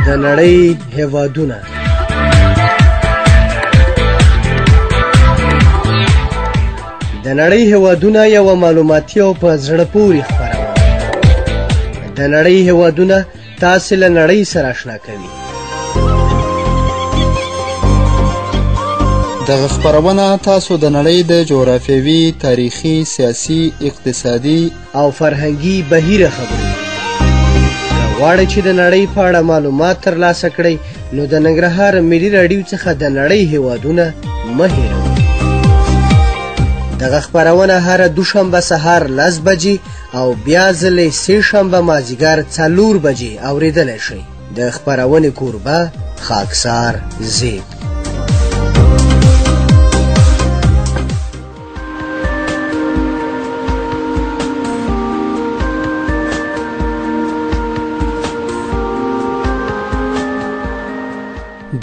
د نړۍ هیوادونه. د نړۍ هیوادونه یوه معلوماتي او په زړه پورې خپرونه. د نړۍ هیوادونه تاسې له نړۍ سره اشنا کوي. دغه خپرونه تاسو د نړۍ د جغرافیوي، تاریخي، سیاسي، اقتصادي او فرهنګي بهیره خبرې. غواړئ چې د نړۍ په اړه معلومات ترلاسه کړئ نو د ننګرهار ملي راډیو څخه د نړۍ هیوادونه مه هېروئ. دغه خپرونه هره دوشنبه سهار 10 بجې او بیا ځلې سې شنبه مازدیګر 4 بجې اورېدلی شئ. د خپرونې کوربه خاکسار زیب.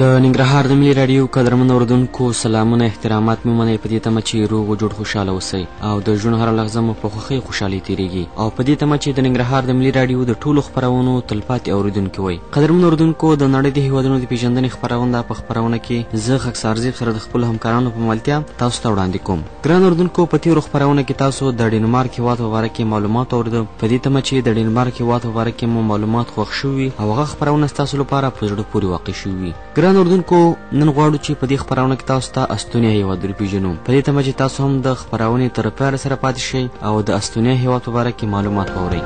د ننګرهار د ملي راډیو قدرمنو اورېدونکو سلامونه، احترامات مې ومنئ په دې تمه چې روغ و جوړ خوشحاله اوسئ او د ژوند هره لحظه مو په خوښۍ خوشحالۍ تېرېږي او په دې تمه چې د ننګرهار د ملي راډیو د ټولو خپرونو تلپاتې اورېدونکي وئ. قدرمنو اورېدونکو، د نړۍ د هېوادونو د پېژندنې خپرونه په خپرونه کې زه خاکسار زیب سره د خپلو همکارانو په ملتیا تاسو ته وړاندې کوم. ګران اورېدونکو، په تېرو خپرونه کې تاسو د ډنمارک هېواد په باره کې معلومات اورېده. په دې تمه چې د ډنمارک هېواد په باره کې مو معلومات خوښ شوي او هغه خپرونه ستاسو لپاره په زړه پورې واقع شوي وي. ګران اورېدونکو، نن غواړو چې په دې خپرونه کې تاسو ته استونیا هېواد وپېژنو. په دې تمه چې تاسو هم د خپرونې تر پایه سره پاتې شئ او د استونیا هېواد په باره کې معلومات واورئ.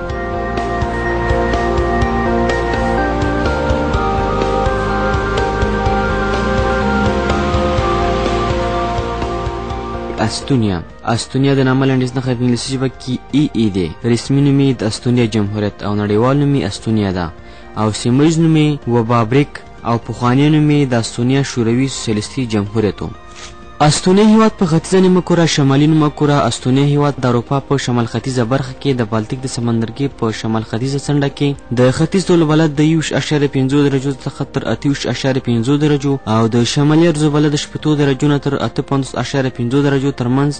استونیا د نامه لنډیز نښه په انګلیسي ژبه کې ای دی. رسمي نوم یې د استونیا جمهوریت او نړیوال نوم یې استونیا ده او سیمه ییز نوم یې وبابریک او پخوانی نوم یې د استونیا شوروي سوسیالیستي جمهوریت و. استونیا هېواد په ختیځه نیمه کره، شمالي نیمه کره. استونیا هېواد د اروپا په شمال ختیځه برخه کې د بالتیک د سمندرګي په شمال ختیځه څنډه کې د ختیځ طولبلد د 21.5 درجو څخه تر 28.5 درجو او د شمالي عرضبلد د 8 درجو نه تر 58.5 درجو ترمنځ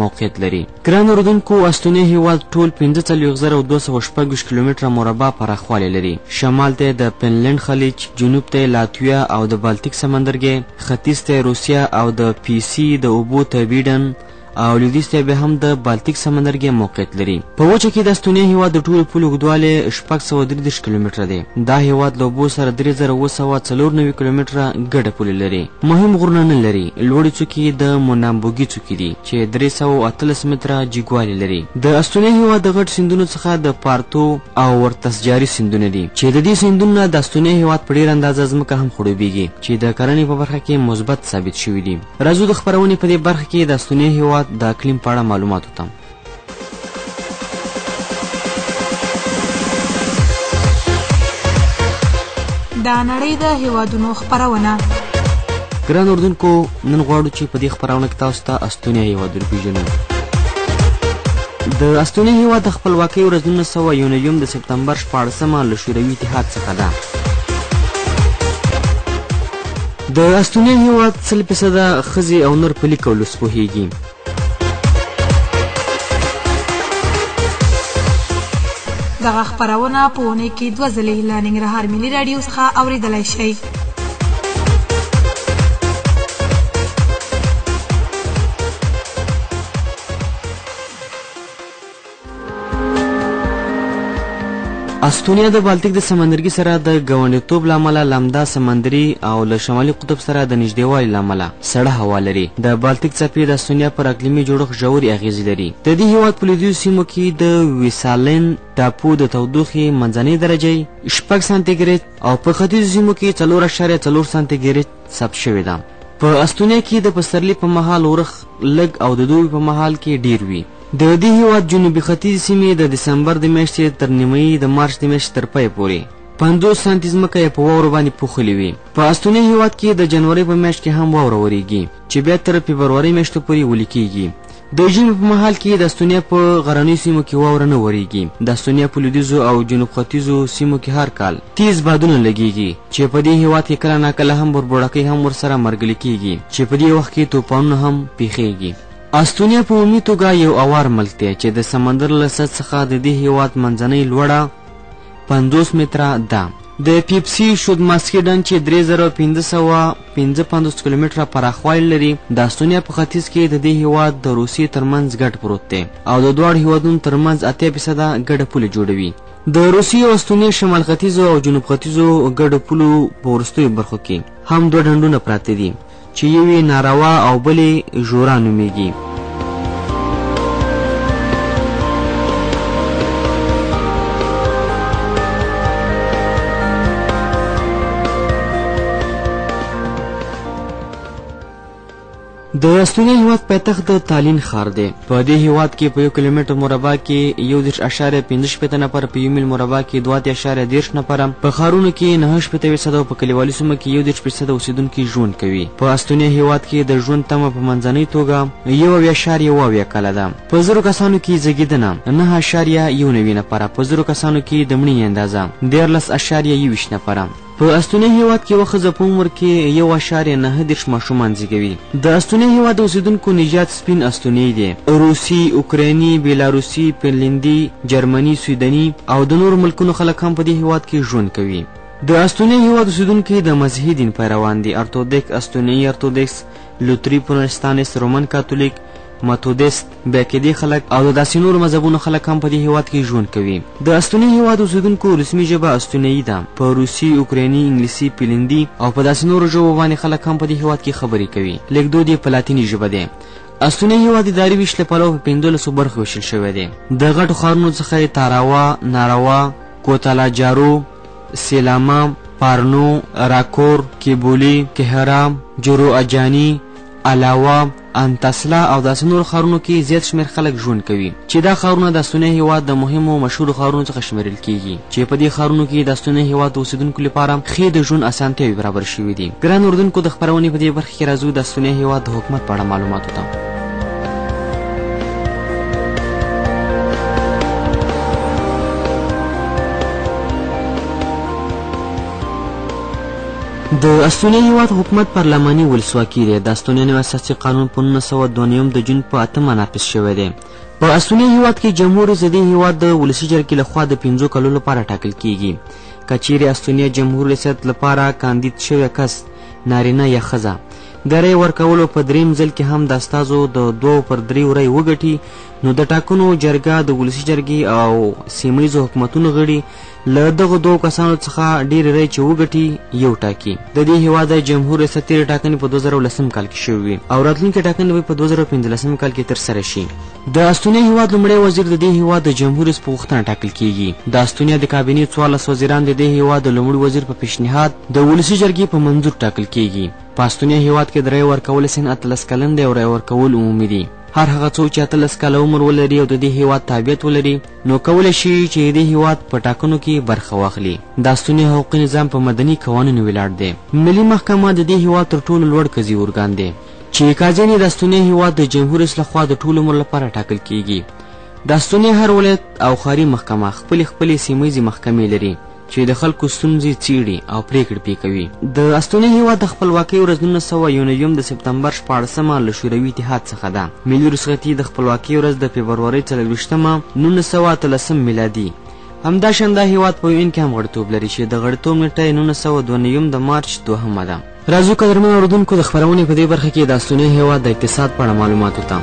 موقعیت لري. ګران اورېدونکو، استونیا هېواد ټول 45,226 کیلومتره مربع پراخوالی لري. شمال ته د فنلنډ خلیج، جنوب ته لاتویا او د بالتیک سمندرګي، ختیځ ته روسیه او د پی سي د اوبو ته بیډن او لویدیځ ته بیا هم د بالتیک سمندرګي موقعیت لري. په وچه کې د استونیا هېواد د ټولو پولو اوږدوالی 633 کیلومتره دی. دا هېواد له اوبو سره 3994 کیلومتره ګډه پولې لري. مهم غرونه نه لري. لوړې څوکې د مونامبوګي څوکې دي چې 318 متره جګوالی لري. د استونیا هېواد د غټ سیندونو څخه د پارتو او ورتسجاري سیندونه دي چې د دې سیندونو د استونیا هېواد په ډېره اندازه ځمکه هم خړوبېږي چې د کرنې په برخه کې مثبت ثابت شوي دي. راځو د خپرونې په دې برخه کې د استونیا هېواد د اقلیم په اړه معلومات وتم. د نړۍ د هېوادونو خپرونه. ګران اورېدونکو، نن غواړو چې په دې خپرونه کې تاسو ته استونیا هېواد وپېژنو. د استونیا هېواد د خپلواکۍ ورځ 1991 د سپتمبر 14 له شوروي اتحاد څخه ده. د استونیا هېواد 100% ښځې او نر په لیک او لوست پوهېږي. دغه خپرونه په اونۍ کې 2 ځلې له ننګرهار ملي راډیو څخه اورېدلی شئ. استونیا د بالتیک د سمندرګي سره د ګاونډیتوب له امله لمده سمندري او له شمالي قطب سره د نږدېوالي له امله سړه هوا لري. د بالتیک څپې د استونیا پر اقلیمي جوړښت ژورې اغېزې لري. د دې هېواد په لویدیځو سیمو کې د ویسالین ټاپو د تودوخې منځنۍ درجې 6 سانتي او په ختیځو سیمو کې 4.4 سانتي ثبت شوې ده. په استونیا کې د پسرلي په مهال اورښت لږ او د دوبي په مهال کې ډیر وي. د دې هېواد جنوبي ختیځ سیمې د دسمبر د میاشتې تر نیمایي د مارچ د میاشتې تر پایه پورې 50 سانتي ځمکه یې په واورو باندې پوښلې وي. په استونیا هېواد کې د جنورۍ په میاشت کې هم واوره ورېږي چې بیا تر فبرورۍ میاشتې پورې ویلې کېږي. د ژمي په مهال کې د استونیا په غرنیو سیمو کې واوره نه ورېږي. د استونیا په لویدیځو او جنوب ختیځو سیمو کې هر کال تیز بادونه لګېږي چې په دې هېواد کې کله ناکله هم بربوړکۍ هم ورسره مرګلې کېږي چې په دې وخت کې طوفانونه هم پیښیږي. استونیا په عمومي توګه یو اوار ملک دی چې د سمندر له سطح څخه د دې هېواد منځنۍ لوړه 50 متره ده. د پیپسي شود ماسکي ډنډ چې 3555 کیلومتره پراخوالی لري د استونیا په ختیځ کې د دې هیواد د روسیې ترمنځ ګډ پروت دی او د دواړو هیوادونو ترمنځ 80% ګډه پوله جوړوي. د روسیې او استونیا شمال ختیځو او جنوب ختیځو ګډو پولو په وروستیو برخو کې هم دوه ډنډونه پراته دي چې یو یې ناروا او بل یې ژورا نومیږي. د استونیا هیواد پایتخت د تالین ښار دی. په دې هیواد کې په 1 کیلومتر مربع کې 1.15 نفر، په 1 میل مربع کې 2.10 نفر، په ښارونو کې 9.8% او په کلیوالي سیمو کې 1.8% اوسیدونکي ژوند کوي. په استونیا هیواد کې د ژوند تمه په منځنۍ توګه 1.1 کاله ده. په 1000 کسانو کې زیږیدنه 9.1 نفره، په 1000 کسانو کې د مړینې اندازه 13.20 نفره. په استونیا هیواد کې یوه ښځه په عمر کې 1.9 ماشومان زیږوي. د استونیا هیواد اوسیدونکو نژاد سپین استونی دی. روسي، اوکرایني، بیلاروسي، فنلندي، جرمني، سویدني او د نورو ملکونو خلک هم په دې هیواد کې ژوند کوي. د استونیا هیواد اوسیدونکي د مذهبي دین پیروان دي. ارتودکس، استونیایي ارتودکس، لوتري پروتستانس، رومن کاتولیک، متودست، بیکیدي خلک او داسې نورو مذهبونو خلک هم په دې هیواد کې ژوند کوي. د استونیا هیواد اوسیدونکو رسمي ژبه استونیایي ده. په روسي، اوکرایني، انګلیسي، فنلندي او په داسې نورو ژبو باندې خلک هم په دې هیواد کې خبرې کوي. لیکدود یې په لاتیني ژبه دی. استونیا هیواد اداري ویش له پلوه په 15 برخو ویشل شوی دی. د غټو ښارونو څخه یې تاراوا، ناروا، کوتالاجارو، سیلاما، پارنو، راکور، کیبولی، کهرام، جورو اجانی، علاوه، انتاسلا او داسې نور ښارونو کې زیات شمېر خلک ژوند کوي چې دا ښارونه د استونیا هیواد د مهمو مشهورو ښارونو څخه شمیرل کیږي چې په دې ښارونو کې د استونیا هیواد د اوسیدونکو لپاره ښې د ژوند اسانتیاوې برابر شوي دي. ګران اردوونکو، د خپرونې په دې برخه کې راځو د استونیا هیواد د حکومت په اړه معلوماتو ته. د استونیا هیواد حکومت پارلماني ولسواکي دی. د استونیا نوی اساسي قانون په 1992 د جون په 8 نافذ شوی دی. په استونیا هیواد کې جمهور رئیس د دې هیواد د ولسي جرګې لخوا د 5 کلونو لپاره ټاکل کیږي. که چیرې استونیا جمهور ریاست لپاره کاندید شوی کس نارینه یا ښځه د رای ورکولو په دریم ځل کې هم د استازو د 2/3 رای وګټي، نو د ټاکنو جرګه د ولسي جرګې او سیمهیزو حکومتونو غړي له دغو 2 کسانو څخه ډېر رای چې وګټي یو ټاکي. د دې هیواد جمهور ریاست تېرې ټاکنې په 2010 کال کې شوې وي او راتلونکې ټاکنې به په 2015 کال کې ترسره شي. د استونیا هیواد لومړی وزیر د دې هیواد د جمهور رئیس په غوښتنه ټاکل کیږي. د استونیا د کابینې 14 وزیران د دې هیواد د لومړي وزیر په پیشنهاد د ولسي جرګې په منظور ټاکل کیږي. په استونیا هیواد کې د رای ورکولو سن 18 کلن دی او رای ورکول عمومي دی. هر هغه څوک چې 18 کاله عمر ولري او د دې هیواد تابعیت ولري نو کولی شي چې د دې هیواد په ټاکنو کې برخه واخلي. د استونیا حقوقي نظام په مدني قوانینو ولاړ دی. ملي محکمه د دې هیواد تر ټولو لوړ قضایي ارګان دی چې قاضیان د استونیا هیواد د جمهور رئیس لخوا د ټول عمر لپاره ټاکل کیږي. د استونیا هر ولایت او ښاري محکمه خپلې سیمهیزې محکمې لري چې د خلکو ستونزې څیړي او پریکړې پرې کوي. د استونیا هیواد د خپلواکۍ ورځ 1991 د سپتمبر 14 له شوروي اتحاد څخه ده. ملي رخصتي د خپلواکۍ ورځ د فبرورۍ 24 1913 میلادي. همداشان دا هیواد په UN کې هم غړیتوب لري چې د غړیتوب نیټه 1992 د مارچ 2 ده. راځو قدرمنو اورېدونکو د خپرونې په دې برخه کې د استونیا هیواد د اقتصاد په اړه معلومات وته.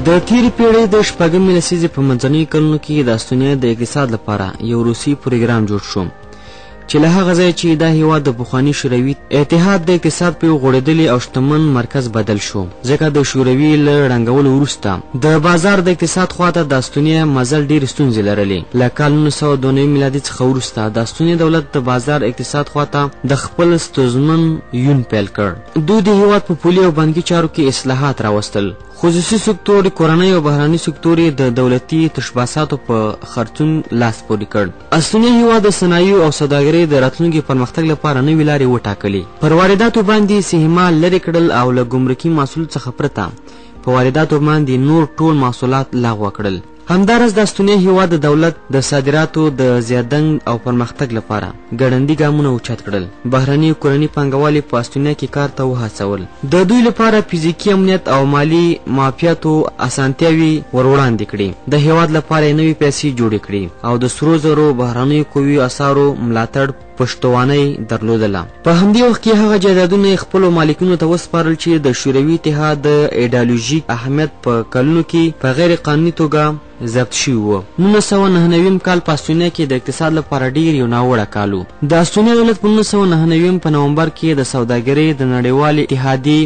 د تیرې پیړۍ د شپږمې لسیزې په منځنیو کلونو کې د استونیا د اقتصاد لپاره یو روسي پروګرام جوړ شو چې له هغه ځایه چې دا هیواد د پخواني شوروي اتحاد د اقتصاد په یو غوړېدلي او شتمن مرکز بدل شو، ځکه د شوروي له ړنګولو وروسته د بازار د اقتصاد خواته د استونیا مزل ډېرې ستونزې لرلې. له کال 1992 میلادي څخه وروسته د استونیا دولت د بازار اقتصاد خواته د خپل ستونزمن یون پیل کړ. دوی د هیواد په پولي او بانکي چارو کې اصلاحات راوستل. خصوصي سکتور، کورنۍ او بهرني سکتور د دولتي تشبثاتو په خرڅون لاس پورې کړ. استونیا هیواد د صنایعو او سوداګرۍ د راتلونکي پرمختګ لپاره نوې لارې وټاکلې. پر وارداتو باندې سهمه لرې کړل او له ګمرکي محصول څخه پرته په وارداتو باندې نور ټول محصولات لغوه کړل. همداراز د استونیا هیواد د دولت د صادراتو د زیاتنګ او پرمختګ لپاره ګړندي ګامونه اوچت کړل. بهرني کورني پانګوالي په استونیا کې کار ته وهڅول. د دوی لپاره فزیکي امنیت او مالی معافیتو اسانتیاوي وروړاندې کړي. د هیواد لپاره نوې پیسې جوړې کړي او د سرو زرو بهرنیو قوي اسعارو ملاتړ پښتوانۍ درلودله. په همدې وخت کې هغه جایدادونه خپلو مالکینو ته وسپارل چې د شوروي اتحاد د ایډیالوژیک اهمیت په کلونو کې په غیر قانوني توګه ضبط شوي وو. 1999 کال په استونیا کې د اقتصاد لپاره ډیر یو ناوړه کال و. د استونیا دولت په 1999 په نومبر کې د سوداګرۍ د نړیوالې اتحادیې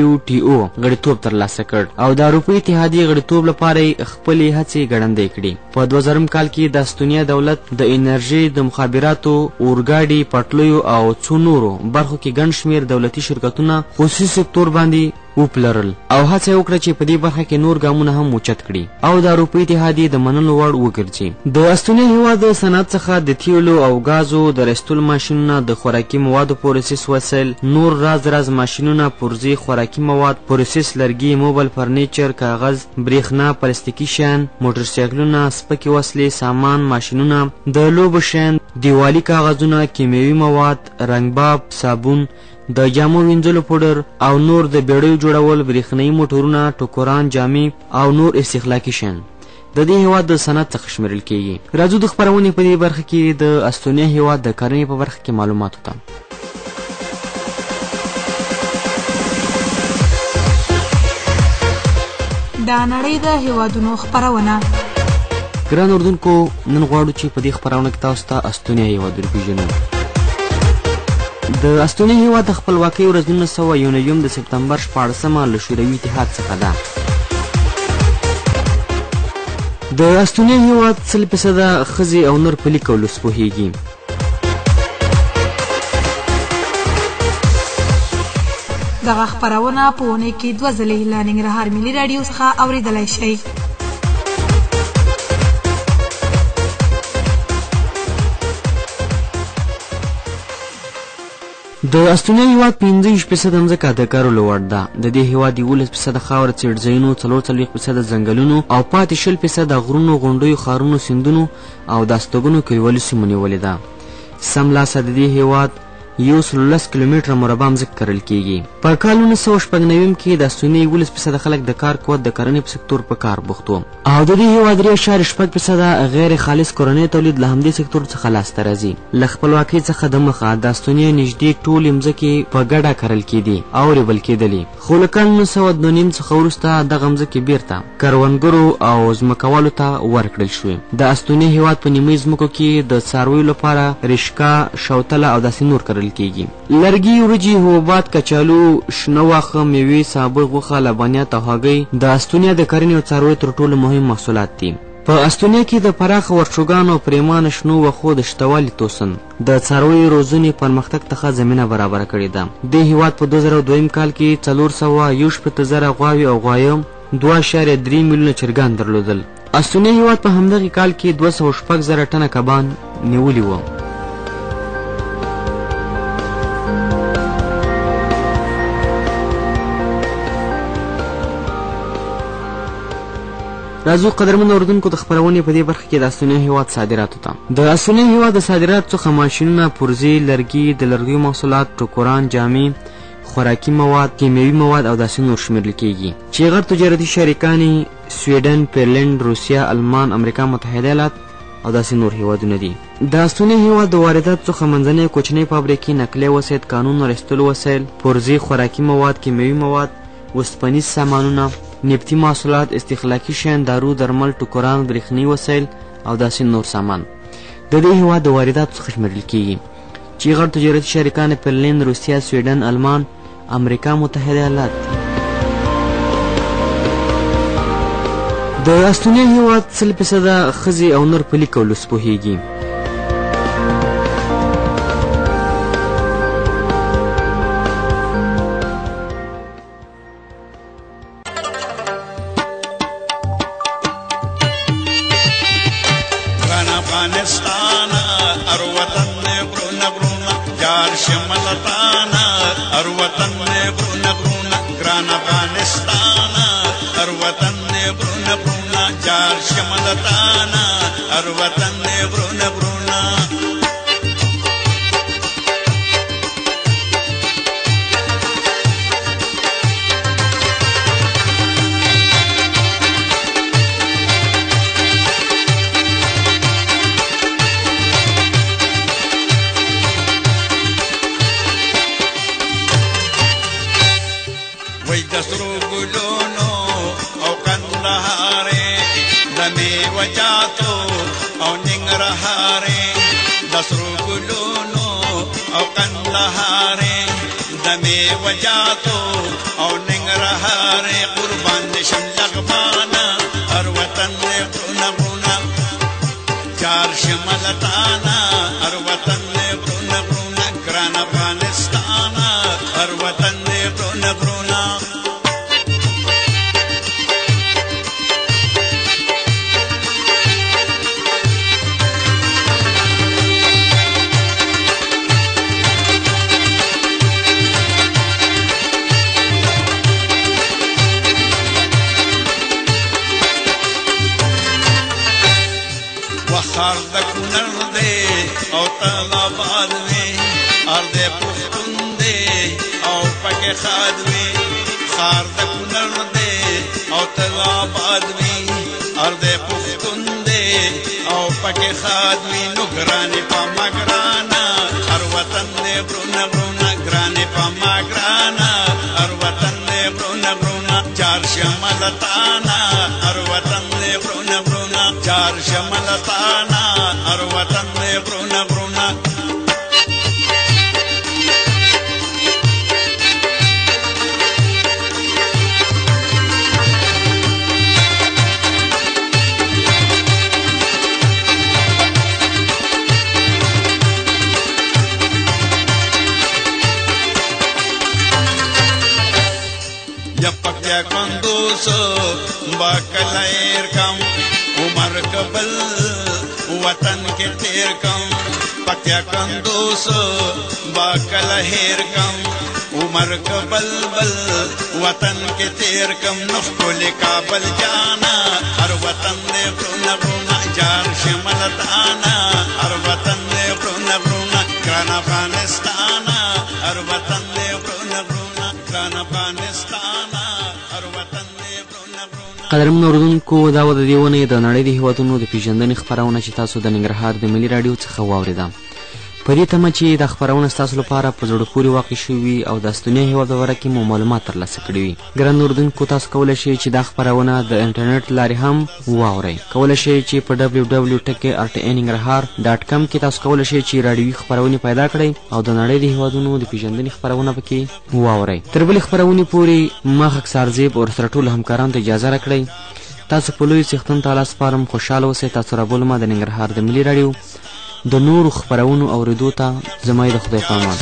WTO غړیتوب ترلاسه کړ او د اروپایي اتحادیې غړیتوب لپاره خپلې هڅې ګړندۍ کړې. په 2000 کال کې د استونیا دولت د انرژي د مخابراتو اورګاډي پټلیو او څو نورو برخو کې ګڼ شمېر دولتي شرکتونه خصوصي سکتور باندې وپلرل او هڅه وکړه چې په دې برخه کې نور ګامونه هم اوچت کړي او د اروپایي اتحادیې د منلو وړ وګرځي. د استونیا هیواد د صنعت څخه د تیلو او غازو د رستلو ماشینونه، د خوراکي موادو پروسس وسایل، نور راز ماشینونه، پرزې خوراکي مواد، پروسس لرګي، موبایل فرنیچر، کاغذ، برېښنا، پلاستیکي شیان، موټرسایکلونه، سپکې وسلې، سامان، ماشینونه، د لوبو شیان، دیوالي کاغذونه، کیمیاوي مواد، رنګباب، صابون، د جامو وینځلو پوډر او نور، د بیړیو جوړول، برېښنایي موټرونه، ټوکران، جامې او نور استخلاقي شیان د دې هیواد د صنعت څخه شمیرل کیږي. راځو د خپرونې په دې برخه کې د استونیا هیواد د کرنې په برخه کې معلومات وته. دا نړۍ د هیوادونو خپرونه. ګران اردوونکو، نن غواړو چې په دې خپرونه کې تاسو ته استونیا هیواد وپېژنو. د استونیا هیواد د خپلواکۍ ورځ 1991 د سپتمبر 14 له شوروي اتحاد څخه ده. د استونیا هیواد 100% ښځې او نر په لیک او لوست پوهیږي. دغه خپرونه په اونۍ کې 2 ځلې له ننګرهار ملي راډیو څخه اورېدلی شئ. د استونیا هیواد 15% ځمکه د کرلو وړ ده. د دې هیواد 11% خاوره څړځایونو، 44% ځنګلونو او پاتې 20% غرونو، غونډیو، ښارونو، سیندونو او د استوګنو کلیوالي سیمو نیولې ده. سملاسه د دې هیواد 110 کیلومتره مربع ځمکه کرل کیږي. په کال 1999 کې د استونیا 11% خلک د کار قوت د کرنې په سکتور په کار بوخت وو او د دې هیواد 3.6% غیر خالص کورنی تولید له همدې سکتور څخه لاسته راځي. له خپلواکۍ څخه د مخه د استونیا نږدې ټولې مځکې په ګډه کرل کېدې او ریبل کېدلې، خو له کال 1992 څخه وروسته دغه مځکې بیرته کروندګرو او ځمکوالو ته ورکړل شوې. د استونیا هیواد په نیمه ځمکو کې د څارویو لپاره رشقه، شوتله او داسې نور کرل کېږي. لرګي، وریجې، حبوبات، کچالو، شنه واښه، میوې، سابه، غوښه، لبنیات او هګۍ د استونیا د کرنې او څارویو تر ټولو مهم محصولات دي. په استونیا کې د پراخه ورشوګانو او پریمانه شنو وښو د شتوالي توسن د څارویو روزنې پرمختګ ته زمینه برابره کړې ده. دې هیواد په 2002 کال کې 461,000 غواوې او غوایم، 2.3 میلیونه چرګان درلودل. استونیا هیواد په همدغه کال کې 206,000 ټنه کبان نیولي وو. راځو قدرمنو اردوونکو د خپرونې په دې برخه کې د استونیا هیواد صادراتو ته. د استونیا هیواد د صادراتو څخه ماشینونه، پرزې، لرګي، د لرګیو محصولات، ټوکران، جامې، خوراکي مواد، کیمیاوي مواد او داسې نور شمیرل کیږي چې غټ تجارتي شریکان سویډن، فنلنډ، روسیه، آلمان، امریکا متحده ایالات او داسې نور هیوادونه دي. د استونیا هیواد د وارداتو څخه منځنۍ کوچنۍ فابریکې، نقلیه وسایط، قانون رسټلو وسایل، پرزې، خوراکي مواد، کیمیاوي مواد، وسپنیز سامانونه، نفتي محصولات، استخلاقي شیان، دارو درمل، ټوکران، برېښنایي وسایل او داسې نور سامان د دې هیواد د وارداتو څخه شمیرل کیږي چې غټ تجارتي شریکان فنلنډ، روسیه، سویډن، آلمان، امریکا متحده ایالات دي. د استونیا هیواد 100% ښځې او نر په لیک او لوست پوهیږي. افغانستان ار وطن غرونه غرونه جار شملتان ار وطن غرونه غرونه ګران افغانستان ار وطن غرونه غرونه جار شملتانا هر وطن غرونه غرونه وی دسرو گلونو او قندهاره دمی وجاتو او ننگرهاره دسرو گلونو او قندهاره دمی وجاتو او ننگرهاره قربان نشم لغبانا هر وطن غرونه غرونه چار شملتانا هر وطن غرونه غرونه گران افغانستانا هر وطن غرونه غرونه خار د کونړ دی او طالبان وي ار دې پښتون دی او پکې خاد وي خار د کونړ دی او طالبان وي ار دې پښتون دی او پکې خاد وي نو ګرانې په مګرانا هر وطن دې غرونه غرونه ګرانې په مګرانا هر وطن دې غرونه غرونه چار شملتانا هر وطن دې غرونه غرونه چار شملتانا هر وطن دې غرونه غرونه کندوسو باکلیر کم عمر قبل وطن کے تیر کم پکیا کندوسو باکلیر کم عمر قبل بل وطن کے تیر کم نخل کابل جانا ہر وطن دے غرونه غرونه جار شملتانا ہر وطن دے غرونه غرونه گران افغانستانا ہر وطن دے غرونه غرونه گران افغانستانا قدرمن اوریدونکو دا و د دې ونې د نړۍ د هېوادونو د پیژندنې خپرونه چې تاسو د ننګرهار د ملي راډیو څخه واورېده په دې تمه چې دا خپرونه ستاسو لپاره په زړه پورې واقع شوي او د استونیا هېواد په باره کې مو معلومات ترلاسه کړي وي ګران اوریدونکو تاسو کولی شئ چې دا خپرونه د انټرنیټ لارې هم واورئ کولی شئ چې په www.rtnنګرهار.com کې تاسو کولی شئ چې راډیوي خپرونې پیدا کړئ او د نړۍ د هېوادونو د پیژندنې خپرونه پکې واورئ تر بلې خپرونې پورې ما خاکسار زیب او سره ټولو همکارانو ته اجازه راکړئ تاسو په لوی څښتن ته لاس سپارم خوشحاله اوسئ تاسو رابولمه د ننګرهار د ملي راډیو د نورو خپرونو اورېدو ته زما د خدای په امان